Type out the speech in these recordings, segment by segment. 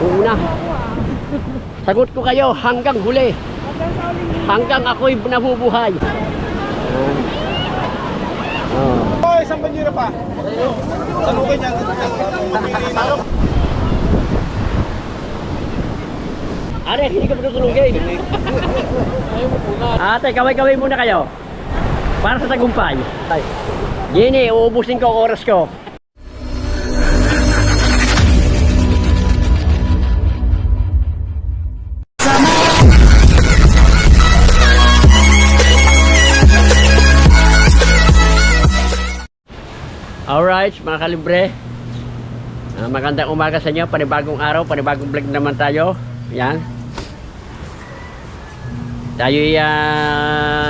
Una. Sagot ko kayo hanggang huli. Hanggang ako'y nabubuhay. Oh, isang banyera pa. Tanungin niya. Are, hindi ka matutulungin. Ate, kaway-kaway muna kayo. Para sa tagumpay. Gini, uubusin ko ang oras ko. Alright, mga kalibre. Magandang umaga sa inyo. Panibagong araw, panibagong vlog naman tayo. Yan. Tayo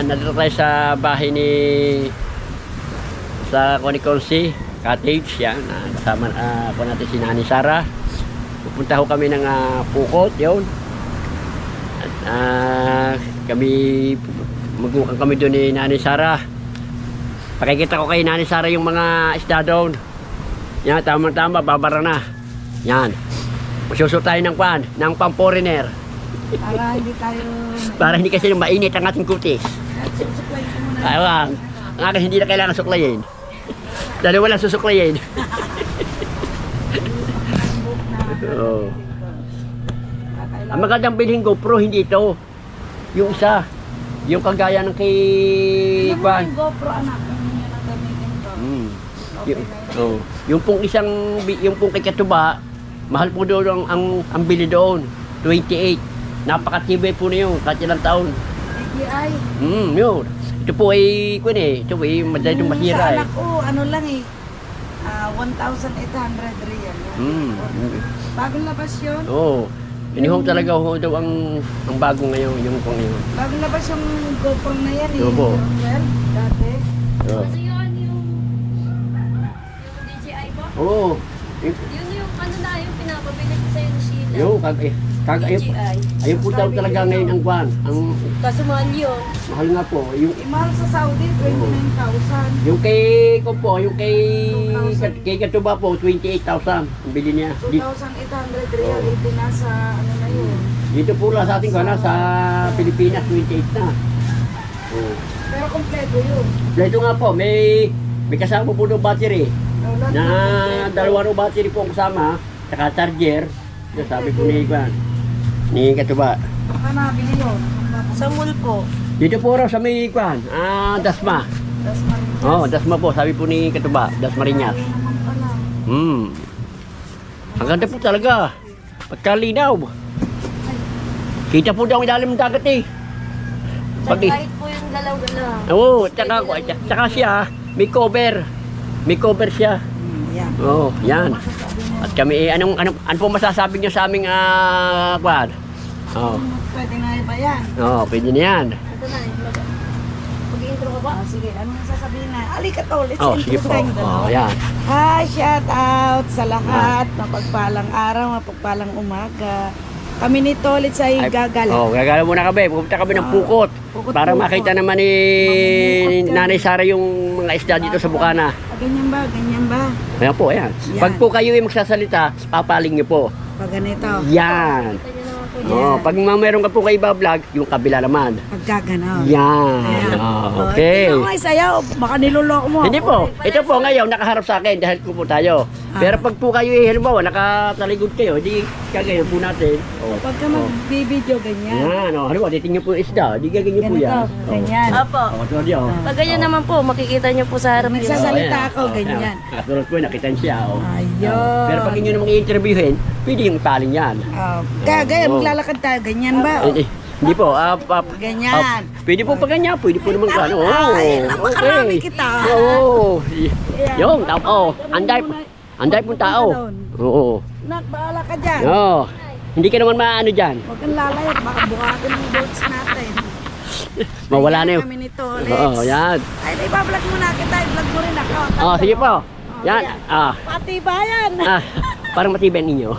nandito tayo sa bahay ni sa Conicolsi Cottage. Yan. Kasama po natin si Nani Sara. Pupunta ho kami ng Pukot. Yun. At kami magukang kami doon ni Nani Sara. Pakikita ko kay Nani Sara yung mga isda doon. Yan, tama-tama, babara na. Yan. Magsusot tayo ng pang-foreigner. Para hindi tayo... Para hindi kasi mainit ang ating kutis. Susuklayin ko muna. Ayun. Ang akin hindi na kailangan suklayin. Dahil walang susuklayin. Oh. Ang magandang bilhin GoPro, hindi ito. Yung isa. Yung kagaya ng kay... Tignan mo yung GoPro, anak. Ano yun ang gamitin ko? Yung pong yung pong kay Katuba, mahal po doon ang bili doon. 28. Napakatibay po na yun, kahit ilang taon. AGI. Yun. Ito po ay, ito ay madali itong masira Sa anak ko, ano lang eh. 1,800 real. Bagong labas yun. Oo. Inihong talaga ho daw ang bago ngayon, yung pang yun. Bagong labas yung GoPro na yan eh. Opo. Well, dati. Oo. Ano yun yung DJI po? Oo. Yun yung ano na yung pinapabili ko sa'yo ni Sheila. Yung DJI. ayun po daw talaga ngayon ang kwan. Ang Kaso mahal yun. mahal nga po. Yung Mahal sa Saudi, 29,000. yung kay ko po, yung kay Katuba po, 28,000 ang bili niya. 2,800 real. Nasa ano na yun. Dito po lang sa ating kwan, sa Pilipinas, 28 na. Oo. Pero kompleto yun. Dito nga po, may kasama po ng battery. Lahat Na kompleto. dalawa ng battery po ang kasama, saka charger. Sabi po ni Katuba. Baka nabili yun. Sa mall po. Dito po raw sa may kwan, Dasma. Das Marinas. Oh, Dasma po, sabi po ni Katuba, Dasmariñas. Ayun naman pala. Ang ganda po talaga. Pagkalinaw. Kita po daw ang ilalim ng dagat eh. Nag-light po yung galaw-galaw. Oo, tsaka siya, may cover. May cover siya. Yan. Oo, yan. At kami, ano po masasabi niyo sa aming kwan? Oo, Pwede na ba yan? pwede na yan. Ito na yung mag-intro ka ba? Sige, anong sasabihin na? Alika to, let's Oh, sige po. Oh, yan. Hi, shout out sa lahat. Mapagpalang araw, mapagpalang umaga. Kami ni Tolit sa gagala. Oh, gagala muna kami. Pupunta kami ng Pukot. Para Pukot. makita naman ni Mamumukot yan. Nanay Sara yung mga isda dito sa Bukana. Ganyan ba? Ganyan ba? Ayan po, ayan. Yan. Pag po kayo ay magsasalita, papaling niyo po. Pag ganito. Yan. Kita niyo naman po Yan. Oh, pag meron ka po kayo iba-vlog, yung kabila naman. Pagkaganaw. Yan. Ayan. Oh, okay. Tingnan mo ay sayaw. Baka niloloko mo. Hindi po. Ito po ngayon, nakaharap sa akin dahil po tayo. Pero pag po kayo, halimbawa, nakataligod kayo, di kagayan po natin. Oh. Pagka magbibideo, ganyan. Yan. Oh, halimbawa, titingnan po yung isda. Di gaganyan po Ganito. yan. Ganyan. Opo. Oh, sorry, oh. Pag ganyan naman po, makikita niyo po sa harap niyo. Nagsasalita ayan. ako, ganyan. Kasunod po, nakitan siya. Oh. Ayun. Pero pag inyo namang i-interviewin, pwede yung paling yan. Kagaya, Oh. maglalakad tayo. Ganyan ba? Hindi po. Ganyan. Pwede po pa ganyan. Pwede po naman gano'n. Ay, napakarami kita. Oo. Yung, tao. Anday pong tao. Oo. Nak, bahala ka dyan. Oo. Hindi ka naman maano dyan. Huwag kang lalayat, baka bukatin yung boats natin. Mawala na Ayan yun. kami ni Tolit. Oo, yan. Ay, iba-vlog muna kita. I-vlog mo rin ako. Oh, sige po. Yan. Pati bayan. Parang matibay ninyo.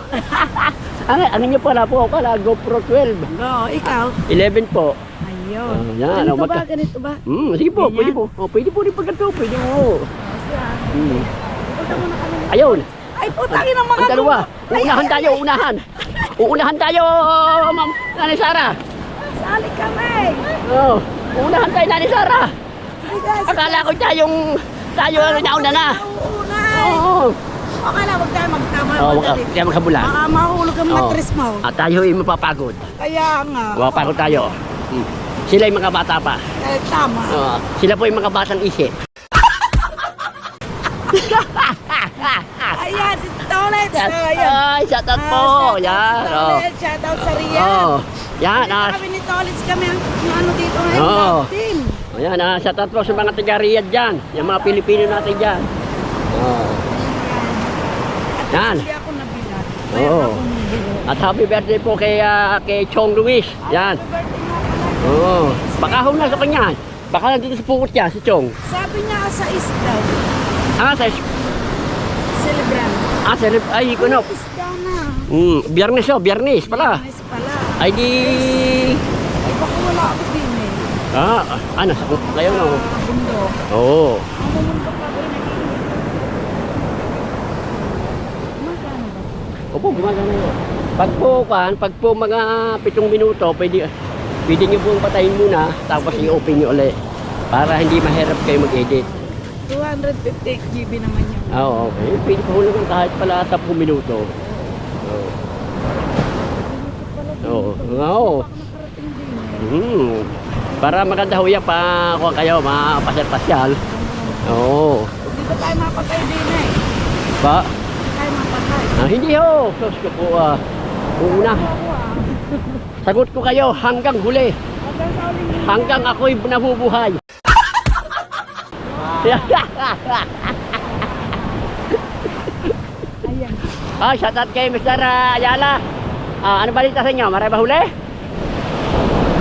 Ano nyo pala po? Kala GoPro 12. Oo, ikaw. 11 po. Ayun. Yan. Ganito ba? Ganito ba? Sige po. Ganyan. Pwede po. Pwede po rin pagkato. Pwede mo. Yan. Punta muna kami ni Ayun. Ay, Ay, putangin ang mga Ang dalawa. gulo. Ay, Uunahan ay, tayo, uunahan. Uunahan tayo, Ma'am Nanay Sara. Sali kami. Oo. Uunahan tayo, Nanay Sara. Ay, guys. Akala ko tayo ang nauna na. Nauuna. Oo. Okay lang, huwag tayo magtama. Oo, kaya magkabulan. Baka mahulog ang Oo. matris mo. At tayo ay mapapagod. Kaya nga. Mapapagod tayo. Sila ay mga bata pa. Eh, tama. Sila po ay mga batang isip. Ayan, si Tolet. Ayan. Ay, shout out po. Yan. Shout out sa Riyadh. Oh. Yan. Kami ni Tolits kami ang ano dito ngayon. Oo. Team. Ayan, shout out po sa mga taga-Riyadh dyan. Yung mga Pilipino natin dyan. Oh. Yan. Hindi ako nabilang. Oo. Ako nabilo. At happy birthday po kay Chong Luis. Yan. Happy birthday nga pala. Oo. Baka ho na sa kanya. Baka nandito sa pukot niya, si Chong. Sabi niya sa isdaw. Sa Celebrant. ay, ko na. Isdaw na. Biyernes biyernes pala. Nice pala. Ay di... Ay baka wala ako din eh. Sagot kayo no? Bundok. Oo. Ang bumundok ka ba rin Magkano ba? Opo, gumagana yun. Pag po mga 7 minuto, pwede nyo pong patayin muna, tapos i-open nyo ulit. Para hindi mahirap kayo mag-edit. 250 GB naman yun. Oo, okay. Pwede po naman kahit pala 10 minuto. Oo. Oo. Nakarating din eh. Para maganda ho yan pa kung kayo, mapasyal-pasyal. Oo. Hindi ba tayo mapatay din eh? Ba? Hindi tayo mapatay. Hindi ho. Sos ko po, una. Ako Sagot ko kayo hanggang huli. Hanggang sa uling Hanggang ako'y nabubuhay. Ayan. Shout out kay Mr. Ayala. Ano balita sa inyo? Maray ba huli?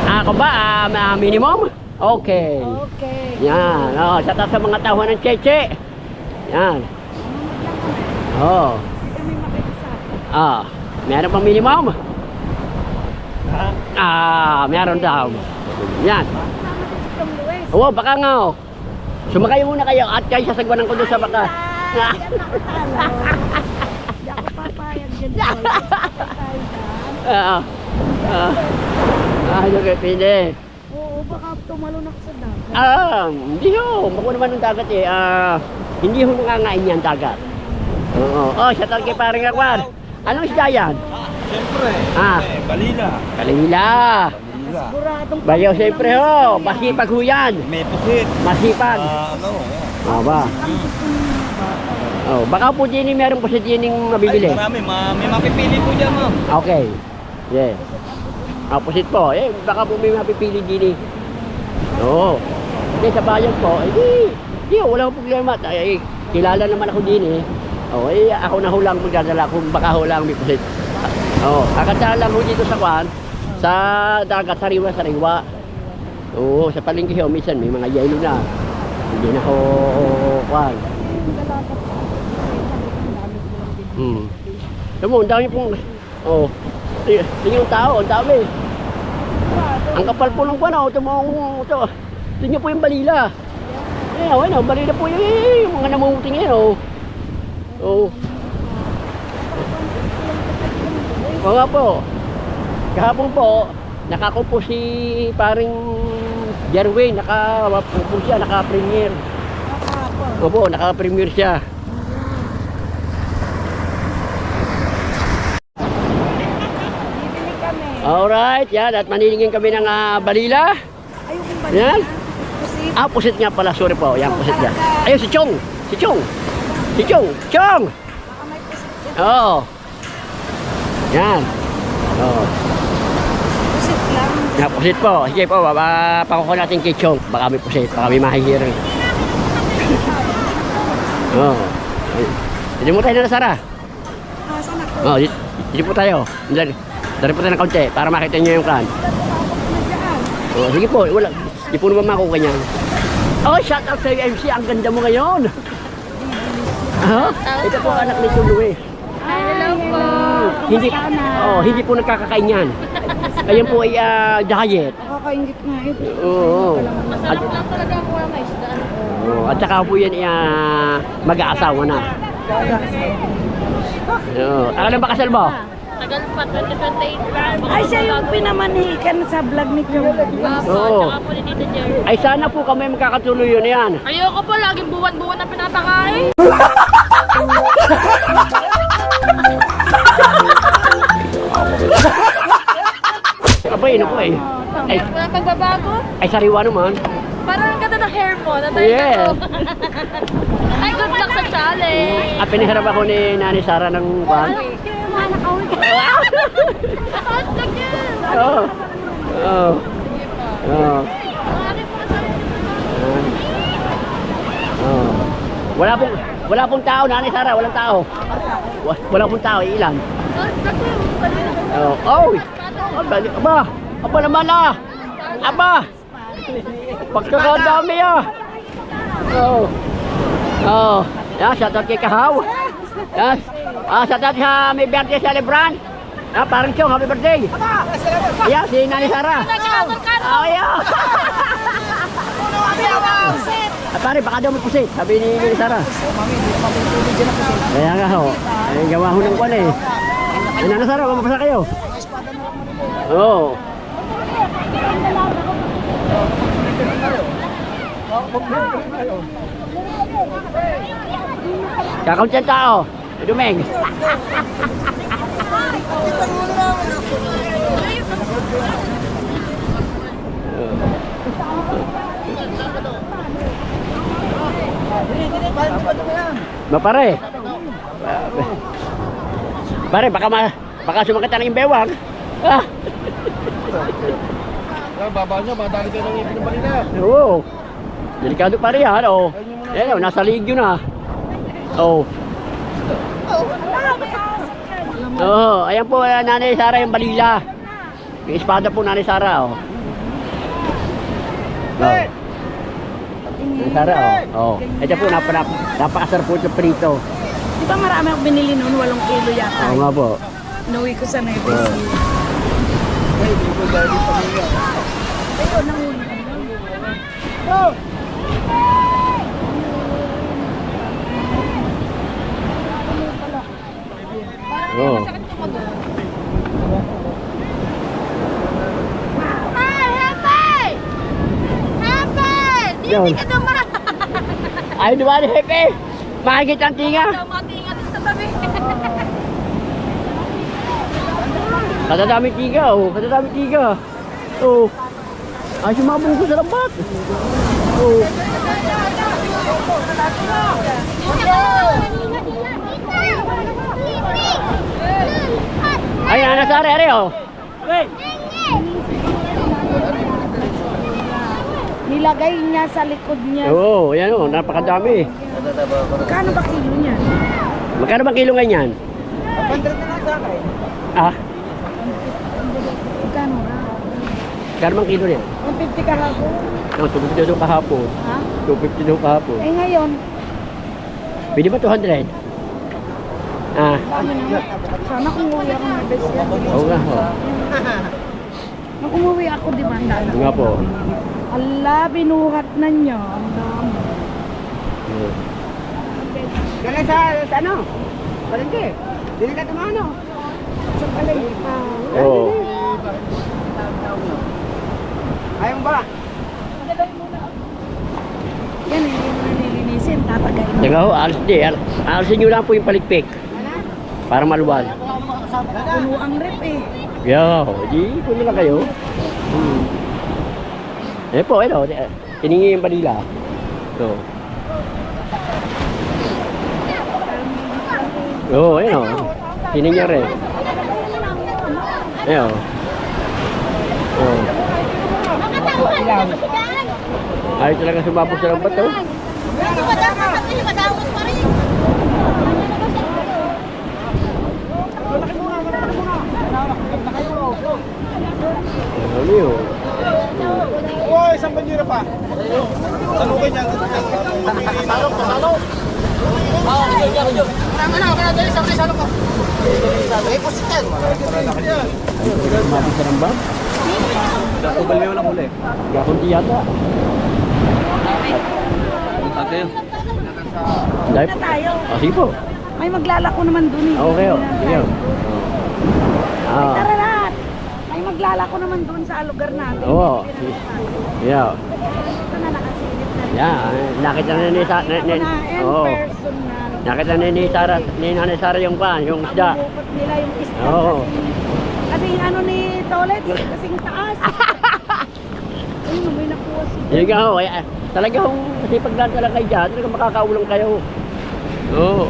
Ako ba? Minimum? Okay. Okay. Yan. Shout out sa mga tauhan ng Cheche. Yan. Hindi kami makikisama. Meron pang minimum? Meron daw. Yan. Kasama ko si Tom Luis. Oo, baka nga. Sumakay muna kayo at kayo sasagwanan ko doon sa baka. Hindi ako papayag dyan. Ano kayo pwede? Oo, baka tumalon ako sa dagat. Hindi ho. Bako naman ng dagat eh. Hindi ho nangangain yan dagat. Oo. Shout out kay paring Akwan. Anong isda yan? Siyempre. Balila. Kalihila. Balila. Buradong Bayo siyempre ho. Masipag ho yan. May pusit. Masipag. Ba? Baka po din meron po sa din mabibili. Marami. May mapipili po dyan, ma'am. Okay. Yeah. Pusit po. Baka po may mapipili din eh. Oo. Hindi sa bayan po. Hindi, wala akong problema. Kilala naman ako din eh. Ako na ho lang magdadala kung baka ho lang may pusit. Akata lang ho dito sa kwan. Sa dagat, sariwa. Oo, sa palengke ho, minsan may mga yelo na. Hindi na ho kwan. Tamo, ang dami pong... tingin yung tao, ang dami. Ang kapal po ng kwan, tingin po yung balila. Balila po yung mga namuting yan, Oo nga po. Kahapon po, nakakupo si paring Jerwin, nakapupo siya, naka-premier. Opo, naka-premier siya. Bibili kami. Alright, yan. At manilingin kami ng balila. Ayun ba Yan. Pusit. Pusit nga pala. Sorry po. Yan, pusit niya. Ayun, si Chong. Chong! Baka may pusit dyan. Oo. Yan. Pusit lang. Yan, pusit po. Sige po, pakuha natin kay Chong. Baka may pusit. Baka may mahihiring. Hindi mo tayo na Sara. Saan ako? Dito po tayo. Dari po tayo ng kaunti para makita niyo yung kan. Sige po, wala. Di po naman makuha niyan. Shout out sa MC. Ang ganda mo ngayon. Ito po anak ni Luis. Hello po. Hindi po nagkakakain yan. Ayan po ay diet. Nakakaingit nga ito. Oo. Masarap lang talaga ang kuha ng isda. At saka po yan mag-aasawa na. Oo. Ano na ba kasal mo? Tagal pa, 2028. Ay, siya yung pinamanihikan sa vlog ni Chong. Oo. Tsaka po ni Tita Jerry. Ay sana po kami magkakatuloy yun yan. Ayoko po, laging buwan-buwan na pinapakain. Abay, ko eh. Ay, Walang pagbabago. ay sariwa naman. Parang ang ganda ng hair mo. Natay Yeah. ko. Ay, good luck sa challenge. Ah, pinahirap ako ni Nani Sara ng ban. Taas lang yan. Oo. Oo. Oo. Oo. Wala pong tao, Nani Sara, walang tao. Wala pong tao, ilan? Oo. Oh. Aba. Aba naman ah. Aba. Pagkakadami ah. Oo. Oo. Yan, shoutout kay Kahaw. Yan. Shoutout sa may birthday celebrant. Parang Chong, happy birthday. Yan, si Nani Sara. Oh, yan. Pare, baka daw may pusit. Sabi ni Nani Sara. Kaya nga ho. Ay, gawa ho ng kwan eh. Ay, Nani Sara, mamapasa kayo. Oo. Kakaunti ang tao. Dumeng. Pare. Pare, baka sumakit ng imbewang. Ah. Baba niya, madali kayo ng ipin ng balina. Oo. Delikado pare yan, oh. Ayan, nasa ligyo na. Oh. Oo, ayan po Nanay Sara yung balila. Yung espada po Nanay Sara, oh. Oh. Nanay Sara, oh. Oh. Ito po, napakasarap po ito prito. Di ba marami akong binili noon? 8 kilo yata. Oo nga po. Inuwi ko sa Neves. Oo. Ayun, nanguna. Oo. Yun. Ay, di ba ni Hepe? Makikita ang tinga. Matingat sa tabi. Katadami tiga, oh. Katadami tiga. Oh. Ay, sumabong ko sa lambat. Oh. Ay, Nasari, are, oh. Hey. Nilagay niya sa likod niya. Oo, yan oh, napakadami. Magkano ba kilo niya? Magkano bang kilo ngayon yan? 100 na lang sa akin. Ah, Magkano na? magkano bang kilo niyan? 150 kahapon. No, 250 daw kahapon. Ha? 250 daw kahapon. Eh ngayon, Pwede ba 200? Ah, dami na. Sana kung umuwi ako ng best yan. oo nga ho. Nung umuwi ako, di ba? Ang dami. Oo nga po. Ala, binuhat na niya. Ang dami. Kaya sa ano? Palengke. Dili ka tumano. Sa palay. Oo. Ayun ba? Yan, hindi mo na nilinisin. Tatagayin mo. Teka ho, alisin nyo lang po yung palikpik. Para maluwal. Puno ang rep eh. Yeah, di po na lang kayo. Eh po, ano, tiningi yung balila. So. Oo, ayun o. Tiningi rin. Ayun. Oo. Ayaw talaga sumabog sa lambat, oh. Ano yun? Uy, isang banyera pa. Salukay niya. Salok, salok. Sumabog sa lambat? Tubal mo lang huli. Gakunti yata. Ate. Dahil, Na tayo. sige po. May maglalako naman dun eh. Okay, oh. Hindi na Sige. tayo. Ay, Ah. tara na. May maglalako naman dun sa lugar natin. Oo. Hindi na naman. Yeah. Ito na nakasilip na rin. Yeah, nakita na ni Sarah. Ako na and Oo. personal. Nakita na ni Sarah, ni Nanay Sarah yung pan, yung isda. Pamumukot nila yung isda. Oo. Kasi yung ano ni Tolet, kasing taas. Ayun, may nakuha siya. Yun nga ho, talaga hong masipag lang talaga kayo dyan, talaga makakaulang kayo. Oo.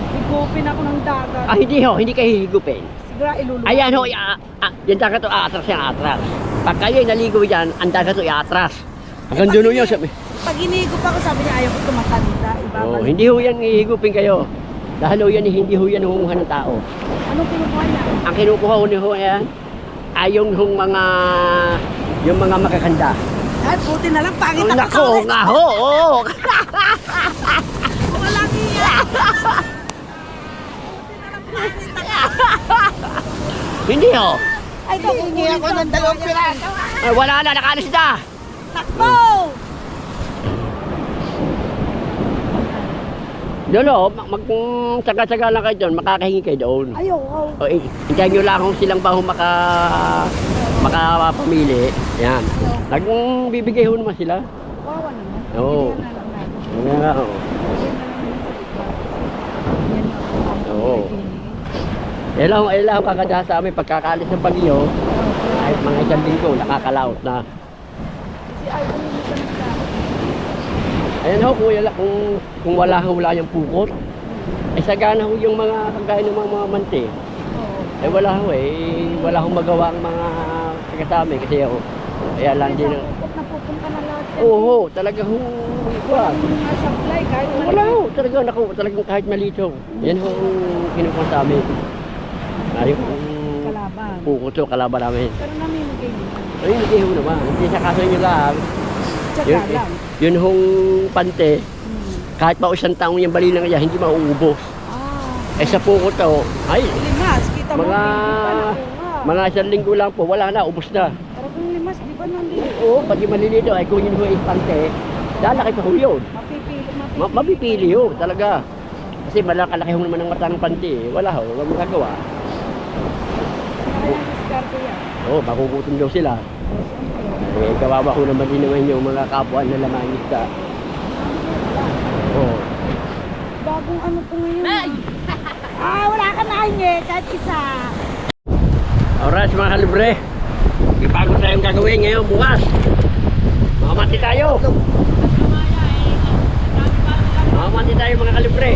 Higupin ako ng dagat. Ah, hindi ho, hindi kayo hihigupin. Sigura iluluwa. Ayan ho, yung dagat to aatras yan, atras. Pag kayo naligo dyan, ang dagat to iatras. Hanggang dulo yun. Pag inihigup ako, sabi niya ayaw ko tumatanda. Oh, Ibabalik. hindi ho yan hihigupin kayo. Dahil ho yan, hindi ho yan humuha ng tao. Anong kinukuha niya? Ang kinukuha ho ni ho yan, ay yung mga makakanda. At buti na lang, pangit ako Nako, nga ho, oo. Walang iya. Hindi ho. Ay, hihingi ako ng 2 piraso. Ay, wala na, nakalis na. Takbo! Doon ho, tsaga-tsaga lang kayo doon, makakahingi kayo doon. Ayoko. O, hintayin nyo lang kung silang baho makapamili. Yan. Bibigay ho naman sila. Wawa naman. Oo. Bigyan na lang natin. Yan nga ho. Oo. Yan lang kakadaha sa amin pagkakalis ng bagyo. Kahit mga 1 linggo, nakakalaot na. Kasi ayaw ko nito nagkakaroon. Ayan ho, kung wala yung pukot, ay sagana ho yung mga kagaya ng mga mante. Oo. Eh wala ho wala hong magawa ang mga kasama kasi ho. Kaya lang din ang... Pupot na pupunta na lahat. Oo, talaga ho. Walang mga supply kahit Wala ho, talagang kahit malito. Yan ho ang kinukuha sa amin. Ayun Kalaban. pukot ho, kalaban namin. Pero namimigay nila. Ay, hindi ho naman. Hindi sa kaso nyo lang. Tsaka lang. Yun hong pante, Hmm. kahit pa 1 taong yung bali lang niya, hindi mauubos. Ah. Eh sa pukot ho, ay, Limas, kita mo. Mga- hindi pa nakuha. mga 1 linggo lang po, wala na, ubos na. Pero kung limas, di ba nandito? Oo, pag yung malilito, ay kung yun ho ay pante, lalaki pa ho yun. Mapipili ho, talaga. Kasi malaki ho naman ang mata ng pante, wala ho, wala magagawa. Kaya diskarte yan. Oo, makukutom daw sila. Eh, kawawa ko naman din naman yung mga kapwa na laman isda. Oo. Bagong ano po ngayon. Wala ka na kahit isa. Alright mga kalibre, ibago tayong gagawin ngayon bukas. Mamati tayo. Mamati tayo mga kalibre.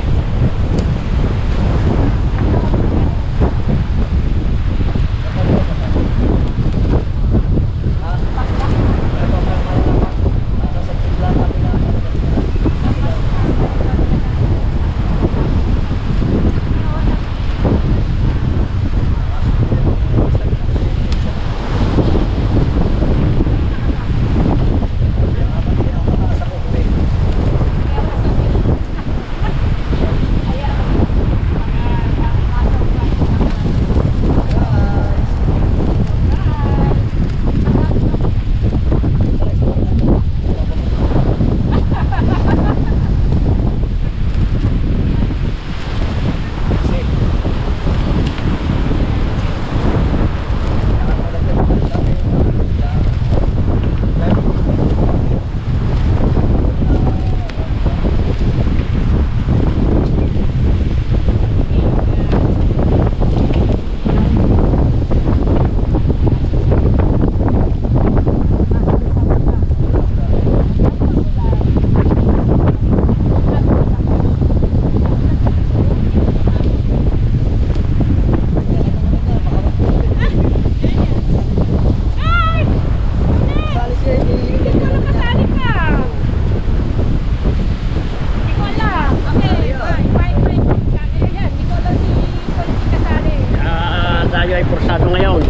Tayo ay pursado ngayon.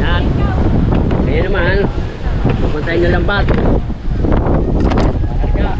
Yan. Kaya naman, pupuntahin nyo lang bat. Karga.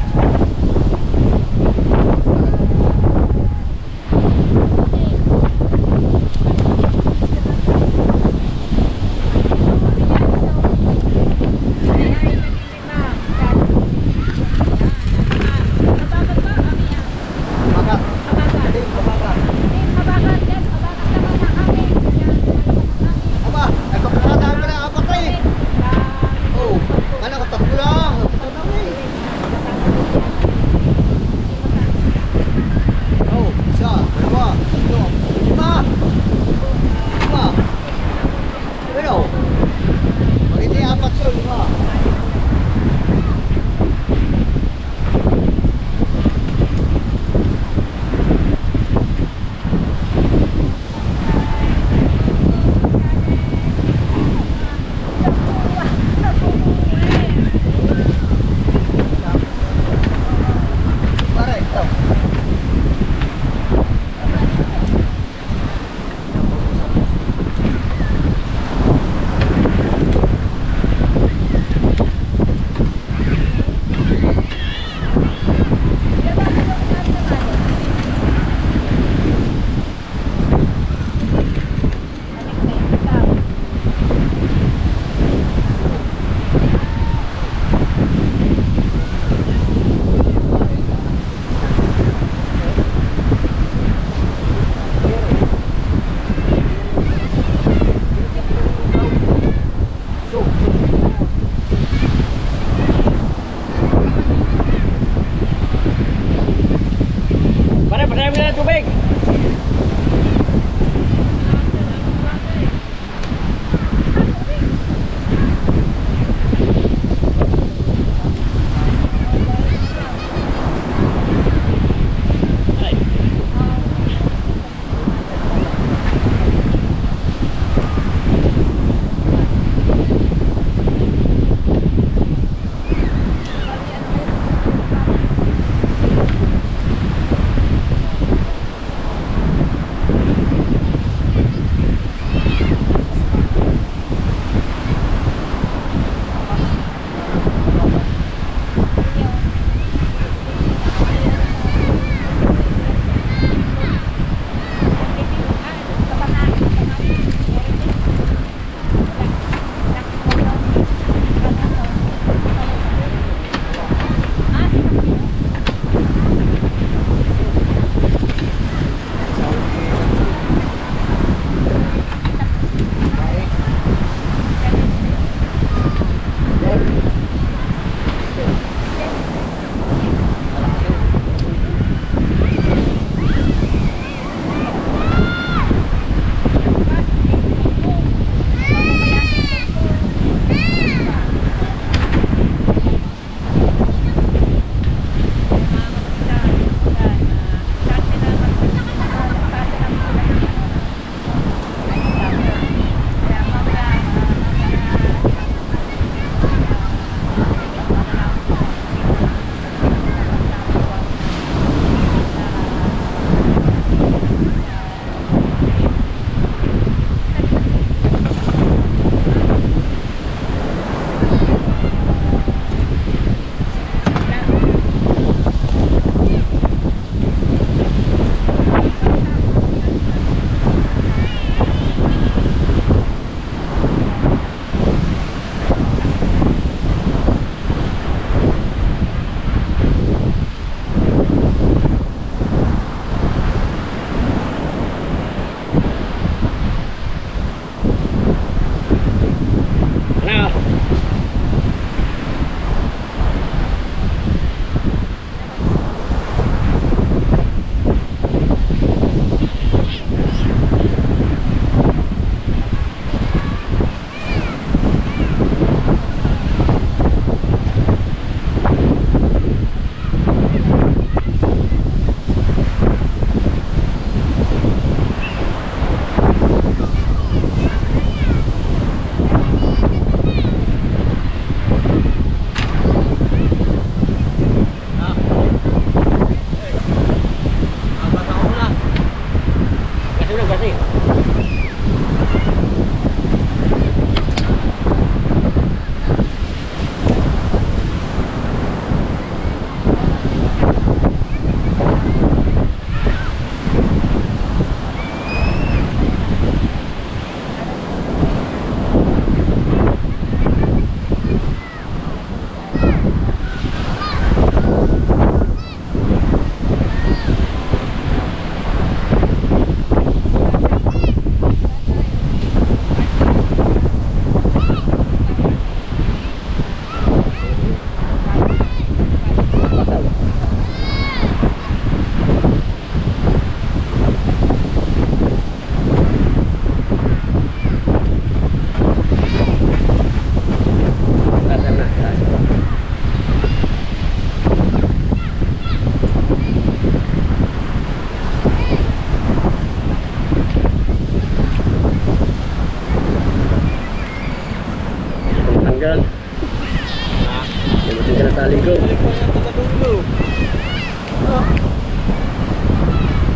ulo.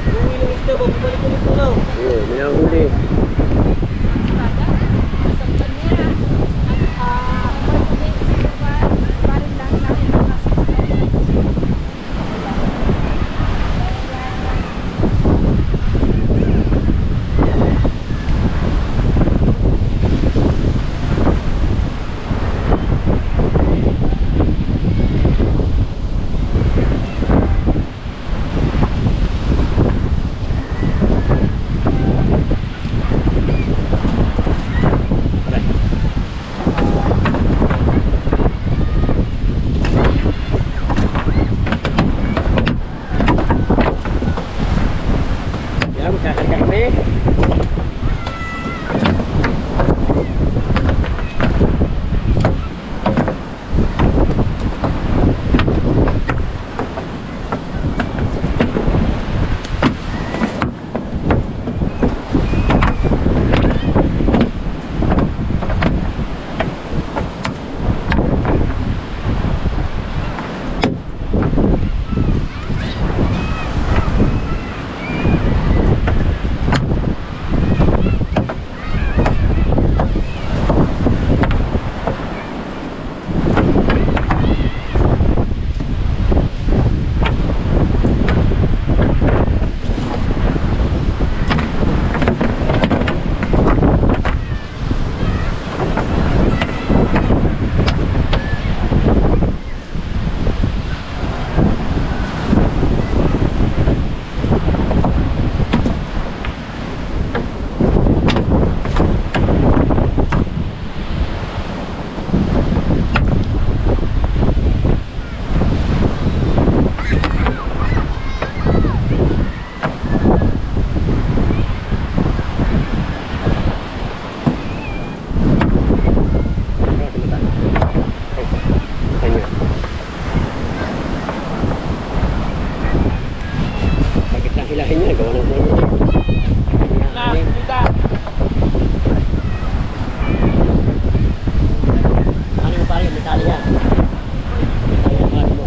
Yung ilang isda, babalik-balik mo lang. Ayun, may nahuli. Yan, magkakarga kami. Bakit lang hilahin niya? Gawa ng buwan niya. Ano yung pare? May tali yan. May tali yan, pare mo.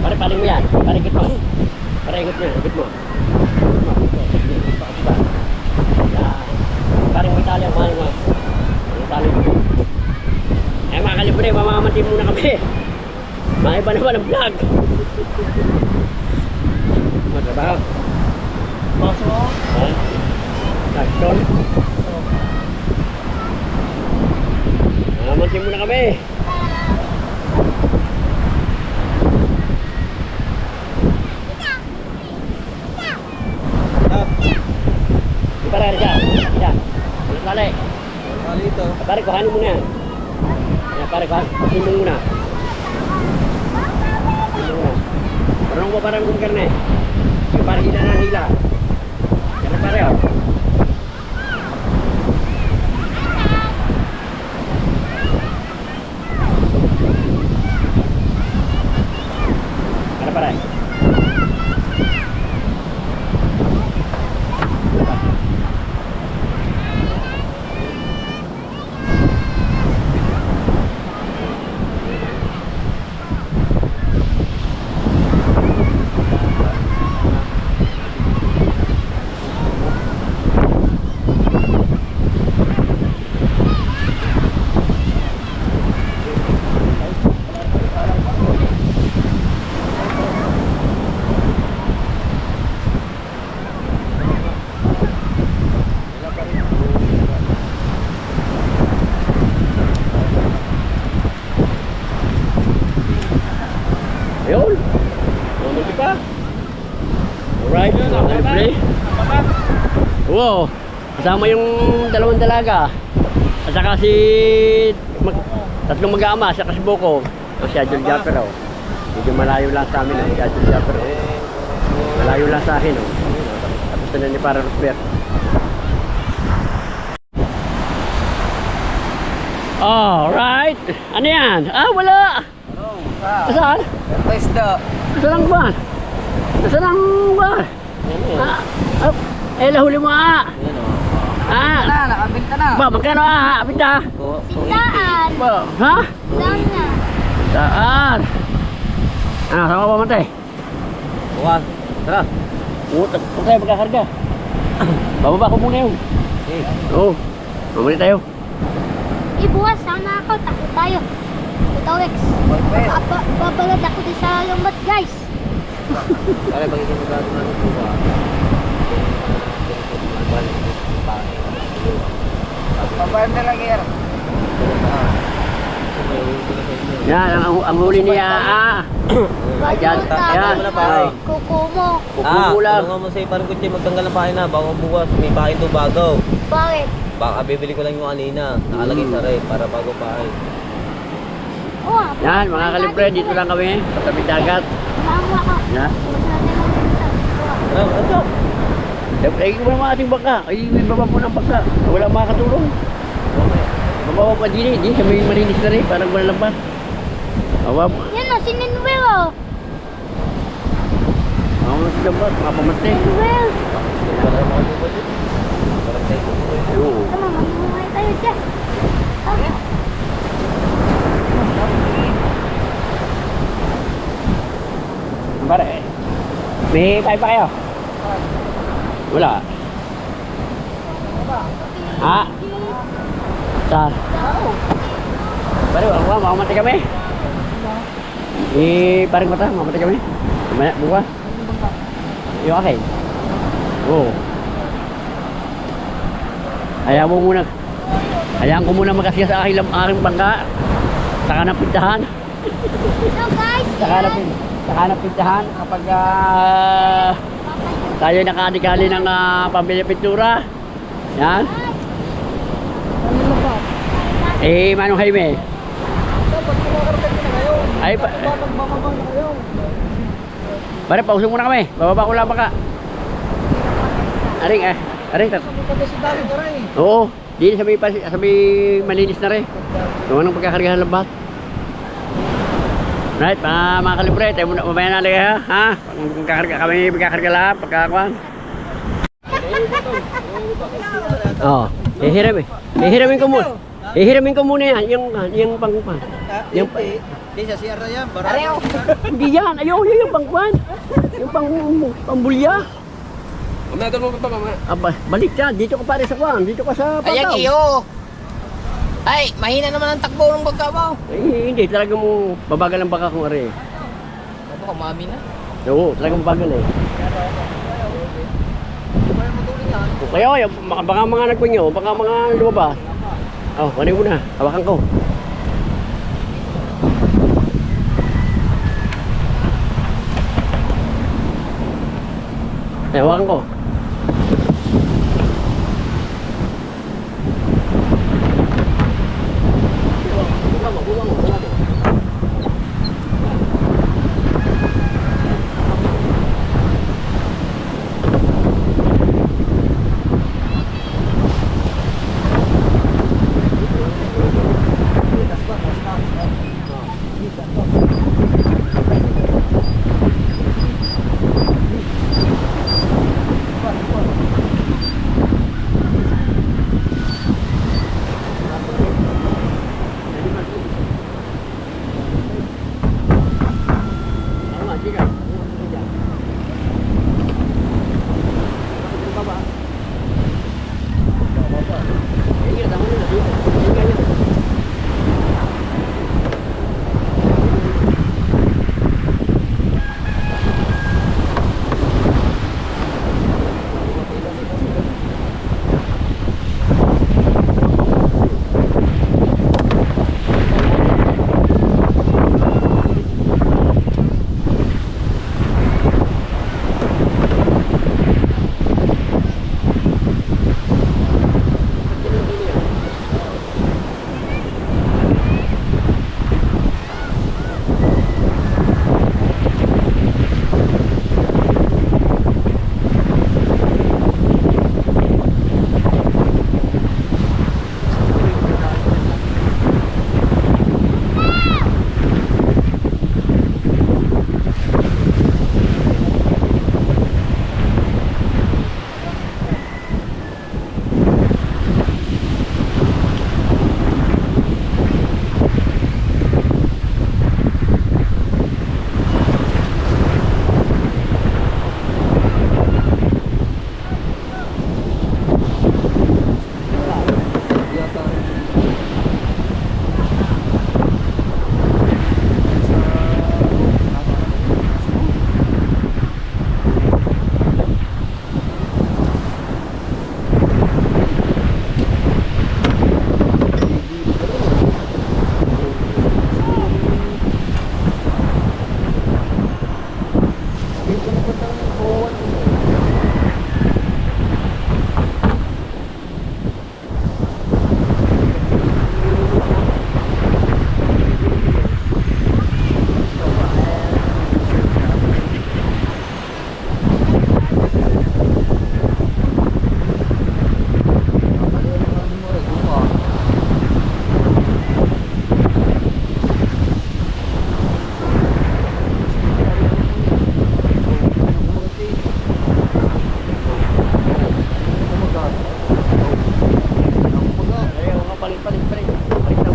Pare, paling mo yan. Pare, ikot mo. Pare, ikot niya. Ikot mo. Paring may tali ang mahal mo. Ang tali mo. Eh mga kalibre, mamamatin muna kami. Maiba naman ang vlog. Matrabaho. Baso. Ha? Action. Mamamatin muna kami. Pare, siya. Siya. Ulit tali. Tali ito. Pare, kuhanin mo na yan. Ayan, pare, kuhanin mo muna. Kuhanin mo muna. Parang ba parang kung karne? Yung pare, hila na hila. Karne pare, oh. Karne pare. Ayun. Mamagi pa. Alright. Libre. Wow. Kasama yung dalawang dalaga. At saka si tatlong mag-aama, saka si Boko. O si Adjul Japper, oh. Medyo malayo lang sa amin, oh. Si Adjul Japper, oh. Malayo lang sa akin, oh. Tapos na ni para Rosbert. Alright. Ano yan? Ah, wala. Saan? Pwesto. Saan ang buwan? Saan ang buwan? Lahuli mo Nakabinta na. Ba, magkano Abinta? Sindaan. Ba, ha? Saan na? Saan? Sama ba mantay? Buwan. Tara. Huwag tayo magkakarga. Bababa ko muna yun. Oo. Mamali tayo. Ibuwas, sana ako. Takbo tayo. Ito, Rex. Babalad ako din sa lumbat, guys. Kaya magiging magagawa natin po ba? Pabayad na lang yan. Yan, ang huli niya. Ayan, ayan. Kukumo. Kukumo lang. Tulungan mo sa parang kutsi magtanggal ng pahin na bago bukas may pahin to bago. Bakit? Baka bibili ko lang yung kanina. Nakalagay sa rep para bago pahin. Oo. Yan, mga kalibre, dito lang kami. Patabi dagat. Tama ka. Yan. Ano? Ay, wala mga ating bangka. Ay, ibaba mo ng bangka. Wala makakatulong. Mabawa pa din eh. Di, kami malinis na rin. Parang wala lampas. Awa mo. Yan o, si Ninwell o. Mga lampas, mga pamantay. Ninwell. Oo. Tama, mamumuhay tayo dyan. Ah. Pare, may tayo pa kayo? Wala. Saan? Pare, wala, makamatay kami. Parang mata, makamatay kami. Mamaya, buka. Yung akin. Oo. Hayaan ko muna magkasiya sa aking bangka. Saka na pintahan. So guys, Saka na pintahan kapag tayo nakadikali ng pambili pintura. Yan. Manong Jaime. Ay, pare, pausong muna kami. Bababa ko lang baka. Aring. Oo. Di sabi malinis na rin. Yung anong pagkakargahan ng bat. Right, mga kalibre, tayo muna mamaya na lang ha. Pagkakarga lang, pagkakuan. Hihiramin ko muna yan, yung pangkuan. Hindi sa CR na yan. Hindi yan, yung pangkuan. Yung pambulya. Mamaya doon mo pa mamaya. Balik ka, dito ka pare sa kuan, dito ka sa pataw. Ayan, iyo. Ay, mahina naman ang takbo ng bangka mo. Hindi, talaga mo babagal ang baka kung are. Ano ka, mami na? Oo, talagang bagal eh. Kaya, baka mga anak ko nyo, baka mga lumabas. Kunin ko na, hawakan ko. Hawakan ko.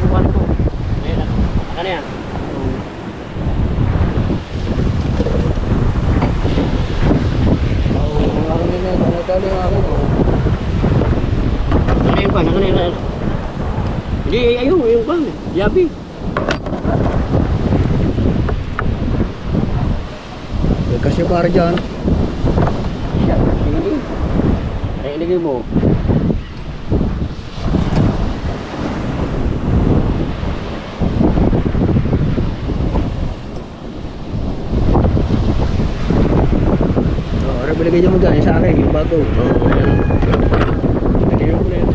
subukan ko. Ayan na. Ano yan? Ano yung pan? Ano yung pan? Hindi, ayun, yung pan. Yabi. Kasi para dyan. Sige. Ay, ilagay mo. Ano bilagay niyo mo dyan? Sa akin, yung bago. Oo, ayan. Ilagay mo na yan.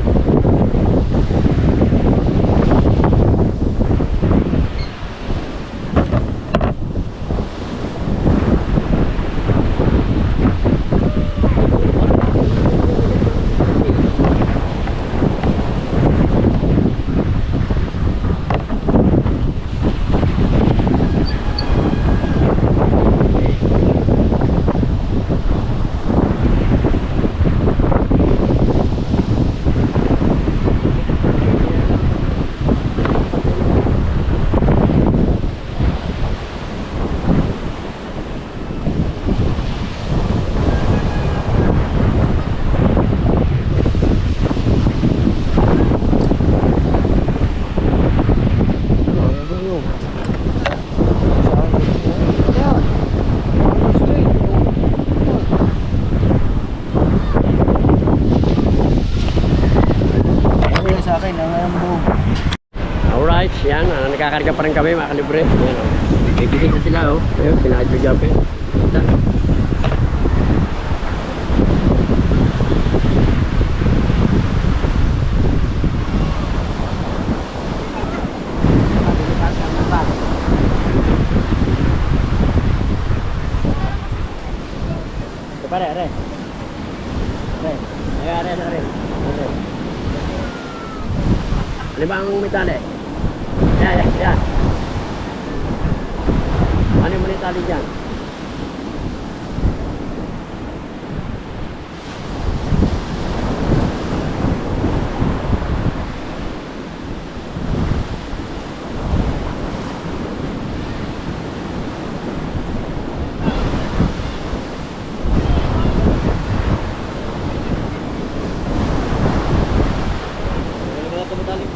Sa akin, ang buong. Alright, yan. Nakakarga pa rin kami, mga kalibre. Yan, oh. Bibigay na sila, oh. Ayun, sila Adjo Jape. Ito. Pare, are. Are. Are. Ano ba ang may tali? Yan. Ano mo yung tali dyan?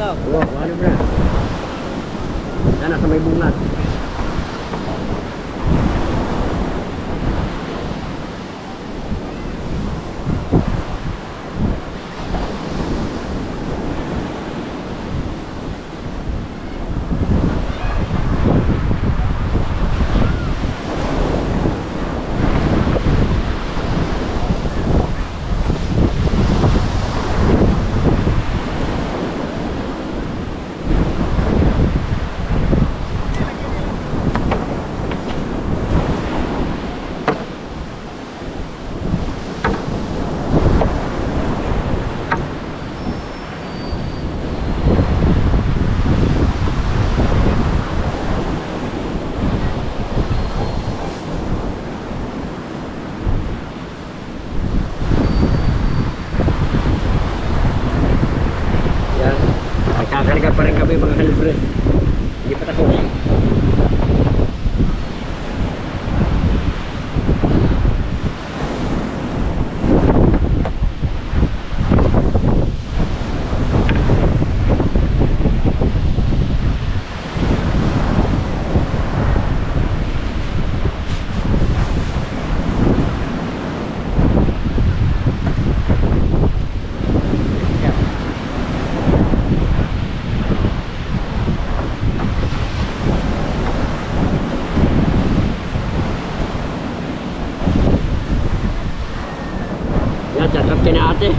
Oo, ano bro? Yan, nasa may bungat. Nagkakarga pa rin kami mga kalibre. Hindi pa tapos. Yan, chat-chat ka na ate.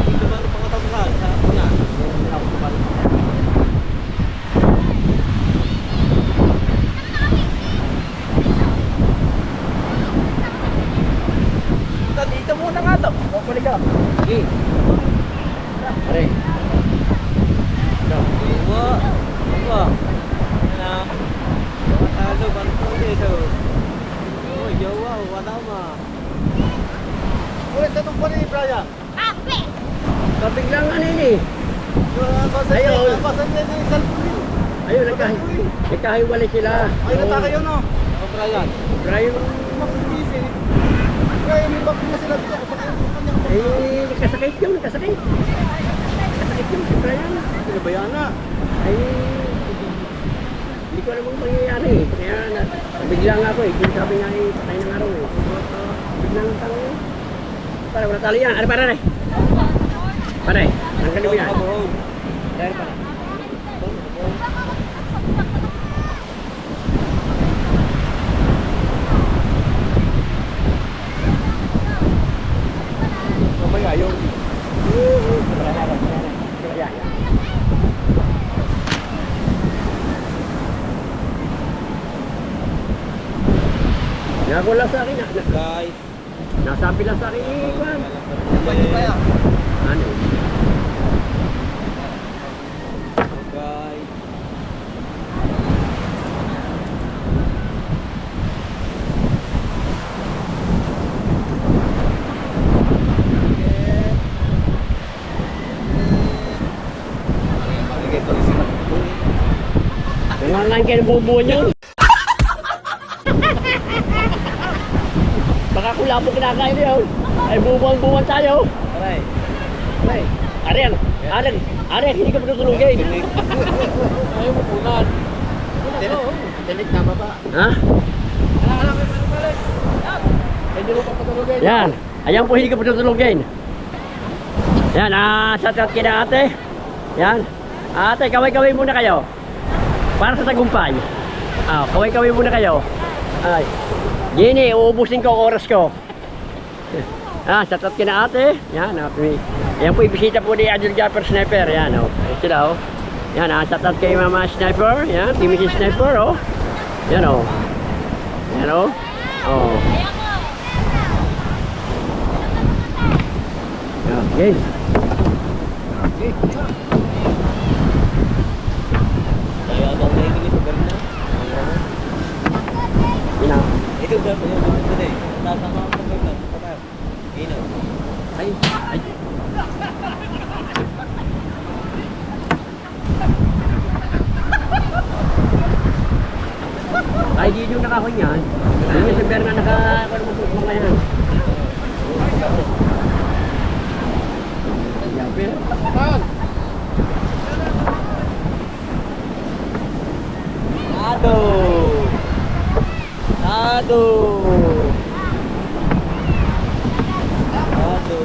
Dito ba ito pangatapusan? Sa una. Dito muna nga to. Balik ka. Sige. Pare. Iwa. Iwa. Na. Halo, bantu dito. Oh, jawa, wala ma. Uy, sa nung pa ni Brian? Kape! Kabiglangan ini. Ayun. Nabasan niya yung cellphone. Ayun, nagkahiwalay sila. Ay, nata kayo no? Oh, Brian. Brian, Makikisi. Kaya may bag na sila dito. Kapag yung kanya nakasakit yun, nakasakit. Nakasakit yun si Brian. Pinabayana. Ay, hindi ko alam ang mangyayari eh. Kaya nabigla nga ako eh. Yung sabi nga eh, patay ng araw eh. Biglang tao eh. Para, wala tali yan. Ano para na eh? Para eh, tanggalin mo yan. Dahil para. Mamaya yun. Yan. Nagwala sa akin. Guys. Nasabi lang sa akin eh. Kwan. Brian. Ano? Guys. Nangangain kayo ng bubuo niyo. Baka kulabo kinakain yun. Ay bubuan tayo. Aray. Ay, Ariel, hindi ka patutulungin. Ayaw mo punan. Tinik na baba. Ha? Hindi mo papatulogin. Yan. Ayan po, hindi ka patutulungin. Yan, shoutout kina ate. Yan. Ate, kaway-kaway muna kayo. Para sa tagumpay. Kaway-kaway muna kayo. Ay. Jenny, uubusin ko ang oras ko. Shoutout kina ate. Yan, yan po, ibisita po ni Adil Japper Sniper. Yan, oh. Ayun sila, oh. Yan, shoutout kay Mama Sniper. Yan, Mrs. Sniper, oh. Yan, oh. Yan, oh. Oh. Yan, game. Kaya daw na hindi ko ganun na. Yan, oh. Ito daw po yung ganun na eh. Tatama ako ng ganun. Patayo. Ino. Ay, ay. Ay, di yung nakahon yan. Hindi si Ber na nakakarumupok mga yan. Yaper. Ado. Ado. Ado.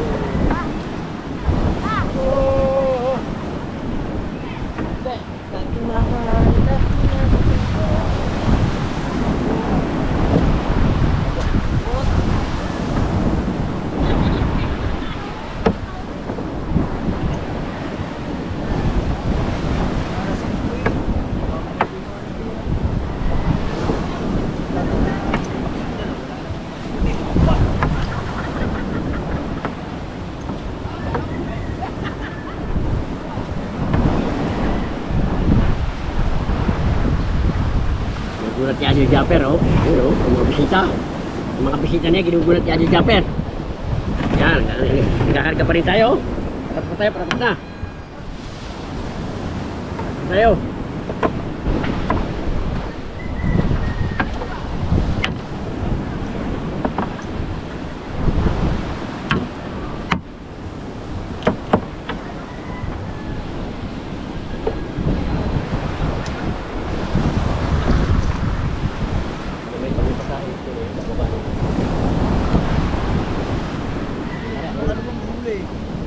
Ginugulat ni Adil Japper, oh. Ayun, oh. Ang mga bisita. Ang mga bisita niya, ginugulat ni Adil Japper. Yan, nagkakarga pa rin tayo. Patapos tayo, patapos na. Patapos tayo.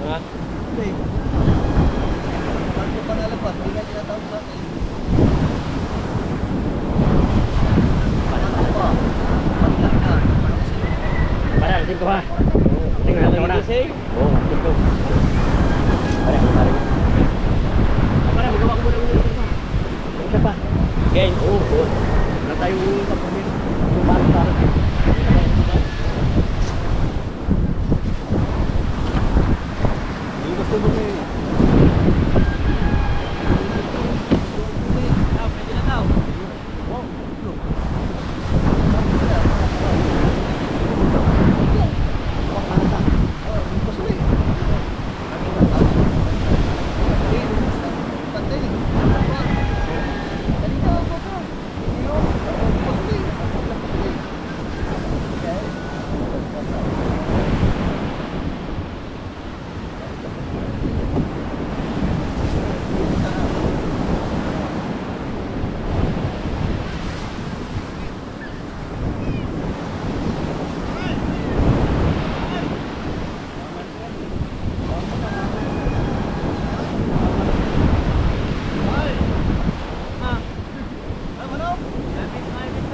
Ha? Bago pa nalabas, hindi nga tinatawag sa akin. Para, tingko ha. Tingko na, tingko na. Oo, tingko.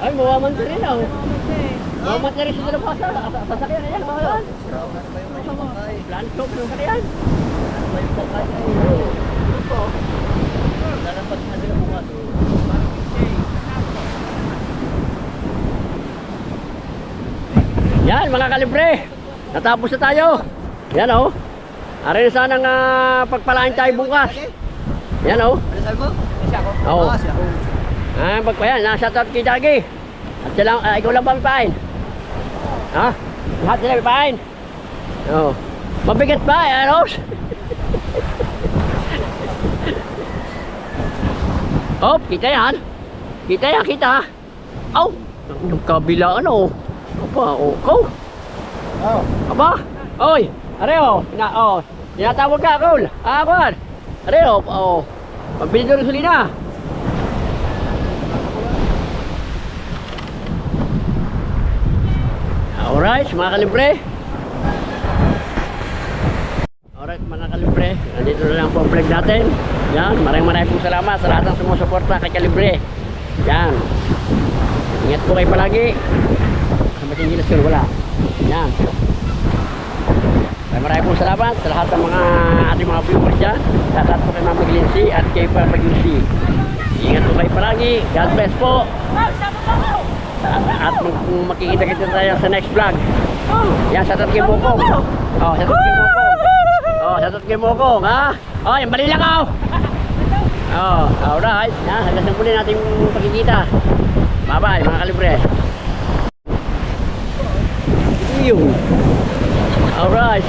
Ay, mawaman ka rin oh. Mawaman ka rin sa dalawang sasakyan na yan. Plan shop yung ka yan. Yan mga kalibre. Natapos na tayo. Yan oh. Aray na sanang pagpalaan tayo bukas. Yan oh. Oo. Pagpayan, nasa top kay Dagi. At sila, ikaw lang ba may pain? Ha? Lahat sila may pain? Oo. Mabigat ba, Rose? Oh, kita yan. Kita yan, kita. Aw! Yung kabila, ano? Aba, oh. Aba? Oy! Areo! Tinatawag ka, Cole. Kuhan. Areo, pambili doon ng sulina. Alright, mga kalibre. Alright, mga kalibre. Nandito na lang po ang vlog natin. Yan, maraming pong salamat sa lahat ng sumusuporta kay Kalibre. Yan. Ingat po kayo palagi. Sa matingilas ko, wala. Yan. Maraming pong salamat sa lahat ng mga ating mga viewers dyan. Sa lahat po kay Mama Glincy at kay Papa Glincy. Ingat po kayo palagi. God bless po. At makikita-kita tayo sa next vlog. Yan, sa Tatki Bukong. Sa Tatki Bukong. Sa Tatki Bukong, ha? Yung bali lang ako. Alright. Yan, hanggang sa muli natin pagkikita. Bye-bye, mga kalibre. Yun. Alright.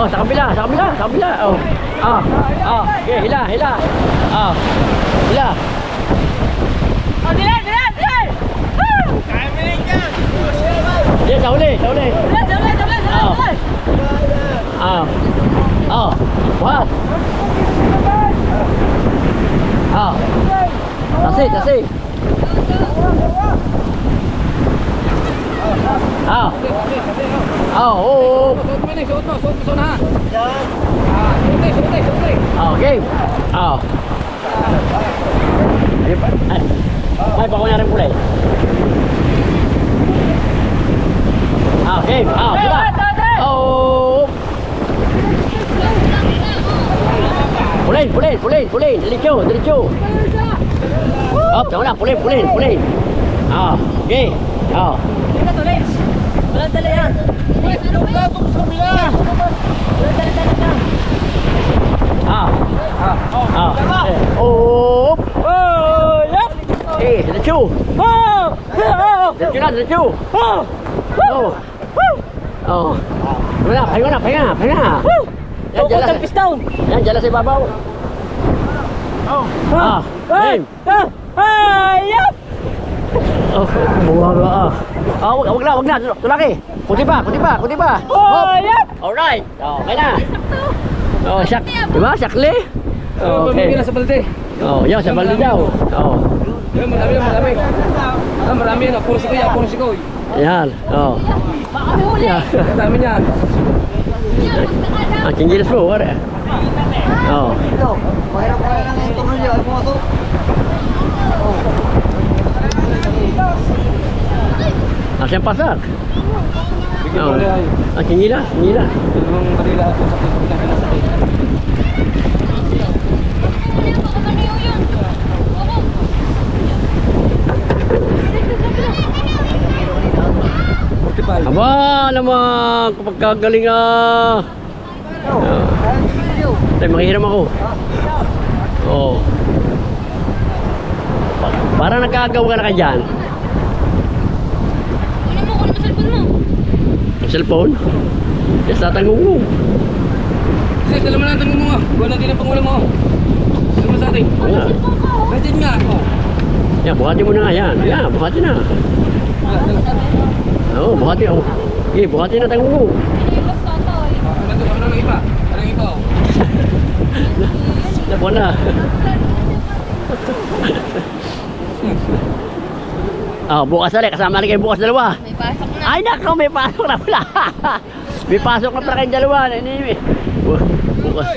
Sa kabila. Okay, hila. Hila. Dilan! Kaya mo rin yan! Diyan, sa uli. What? That's it. Game. Ay, bako na rin kulay. Game. Diba? Pulin. Diretso. Tama na, pulin. Okay. Walang dala yan. Diretso. Pahinga. Yan, dyan sa ibabaw. Game. Wag na. Tulaki. Kunti pa. Alright. Okay na. Siyak. Diba? Siyakli. Okay. Sa balde. Yan, sa balde daw. Marami. Marami na. Puro si Koy. Yan. Dami niya. Ang kinggilas mo, wala. Ito, mahirap pa lang yung tornilyo ay pumasok. Siyang pasak. Ang kinggilas. Dalawang kanila ako sa pinakasakit. Aba, naman, kapag kagaling Tay, manghihiram ako. Oo. Para nagkagaw ka na ka dyan. Kunin mo cellphone mo. Ang cellphone? Yes, tatanggong mo. Kasi dala mo lang ang tanong mo. Wala din ang pangulam mo. Dala mo sa atin. Wala. Budget nga. Oh. Yan, buhatin mo na nga yan. Yan, buhatin na. Oo, buhatin. Oh. Okay, buhatin na tanggong mo. Ano lang iba? Ano iba? Oh. Nabuhan na. Bukas ulit. Kasama rin kayo bukas dalawa. May pasok na. Ay, nako, may pasok na pala. May pasok na pala kayong dalawa. Bukas.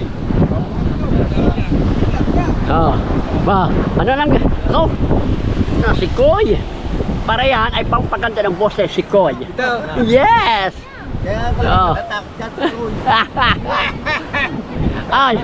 Ba, ano lang, ako, si Koy. Para yan ay pangpaganda ng boses, si Koy. Yes! Kaya pala natatakot ka tuloy. Ay!